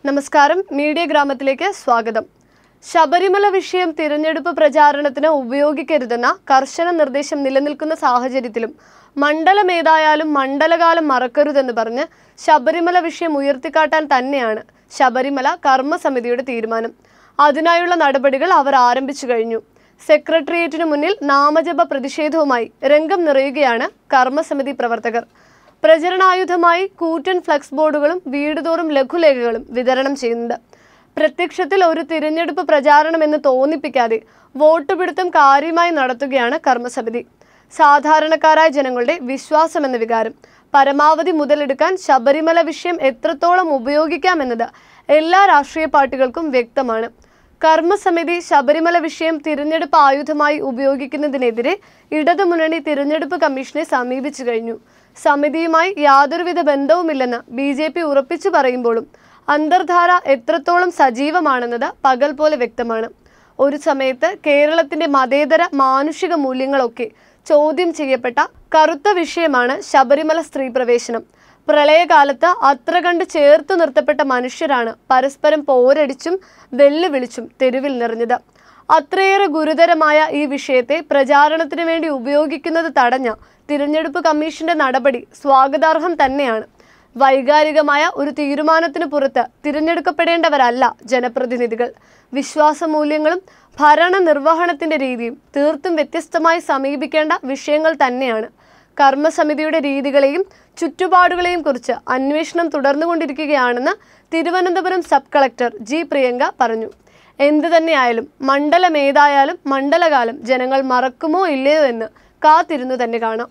നമസ്കാരം, മീഡിയ ഗ്രാമത്തിലേക്ക് സ്വാഗതം. ശബരിമല വിഷയം തിരഞ്ഞെടുപ്പ് പ്രചാരണത്തിന് ഉപയോഗിക്കരുതെന്ന കർശന നിർദ്ദേശം നിലനിൽക്കുന്ന സാഹചര്യത്തിലും മണ്ഡലമേതായാലും മണ്ഡലകാലം മറക്കരുതെന്ന് പറഞ്ഞ് ശബരിമല വിഷയം ഉയർത്തിക്കാട്ടാൻ തന്നെയാണ് ശബരിമല കർമ്മസമിതിയുടെ തീരുമാനം. അതിനായുള്ള നടപടികൾ അവർ ആരംഭിച്ചു കഴിഞ്ഞു. സെക്രട്ടേറിയറ്റിനു മുന്നിൽ നാമജപ പ്രതിഷേധവുമായി രംഗം നിറയുകയാണ് കർമ്മസമിതി പ്രവർത്തകർ. പ്രചരണായുധമായി കൂറ്റൻ ഫ്ലക്സ് ബോർഡുകളും വീടുതോറും ലഘുലേഖകളും വിതരണം ചെയ്യുന്നുണ്ട്. പ്രത്യക്ഷത്തിൽ ഒരു തിരഞ്ഞെടുപ്പ് പ്രചാരണമെന്ന് തോന്നിപ്പിക്കാതെ വോട്ട് പിടുത്തം കാര്യമായി നടത്തുകയാണ് കർമ്മസമിതി. സാധാരണക്കാരായ ജനങ്ങളുടെ വിശ്വാസമെന്ന വികാരം പരമാവധി മുതലെടുക്കാൻ ശബരിമല വിഷയം എത്രത്തോളം ഉപയോഗിക്കാമെന്നത് എല്ലാ രാഷ്ട്രീയ പാർട്ടികൾക്കും വ്യക്തമാണ്. കർമ്മസമിതി ശബരിമല വിഷയം തിരഞ്ഞെടുപ്പ് ആയുധമായി ഉപയോഗിക്കുന്നതിനെതിരെ ഇടതുമുന്നണി തിരഞ്ഞെടുപ്പ് കമ്മീഷനെ സമീപിച്ചു കഴിഞ്ഞു. സമിതിയുമായി യാതൊരുവിധ ബന്ധവുമില്ലെന്ന് BJP ഉറപ്പിച്ചു പറയുമ്പോഴും അന്തർധാര എത്രത്തോളം സജീവമാണെന്നത് പകൽ പോലെ വ്യക്തമാണ്. ഒരു സമയത്ത് കേരളത്തിന്റെ മതേതര മാനുഷിക മൂല്യങ്ങളൊക്കെ ചോദ്യം ചെയ്യപ്പെട്ട കറുത്ത വിഷയമാണ് ശബരിമല സ്ത്രീ പ്രവേശനം. പ്രളയകാലത്ത് അത്ര കണ്ട് ചേർത്തു നിർത്തപ്പെട്ട മനുഷ്യരാണ് പരസ്പരം പോരടിച്ചും വെല്ലുവിളിച്ചും തെരുവിൽ നിറഞ്ഞത്. അത്രയേറെ ഗുരുതരമായ ഈ വിഷയത്തെ പ്രചാരണത്തിന് വേണ്ടി ഉപയോഗിക്കുന്നത് തടഞ്ഞ തിരഞ്ഞെടുപ്പ് കമ്മീഷന്റെ നടപടി സ്വാഗതാർഹം തന്നെയാണ്. വൈകാരികമായ ഒരു തീരുമാനത്തിന് പുറത്ത് തിരഞ്ഞെടുക്കപ്പെടേണ്ടവരല്ല ജനപ്രതിനിധികൾ. വിശ്വാസമൂല്യങ്ങളും ഭരണനിർവഹണത്തിന്റെ രീതിയും തീർത്തും വ്യത്യസ്തമായി സമീപിക്കേണ്ട വിഷയങ്ങൾ തന്നെയാണ്. കർമ്മസമിതിയുടെ രീതികളെയും ചുറ്റുപാടുകളെയും കുറിച്ച് അന്വേഷണം തുടർന്നുകൊണ്ടിരിക്കുകയാണെന്ന് Thiruvananthapuram sub collector G. Priyanka പറഞ്ഞു. എന്തു തന്നെയായാലും മണ്ഡലമേതായാലും മണ്ഡലകാലം ജനങ്ങൾ മറക്കുമോ ഇല്ലയോ എന്ന് കാത്തിരുന്നു തന്നെ കാണാം.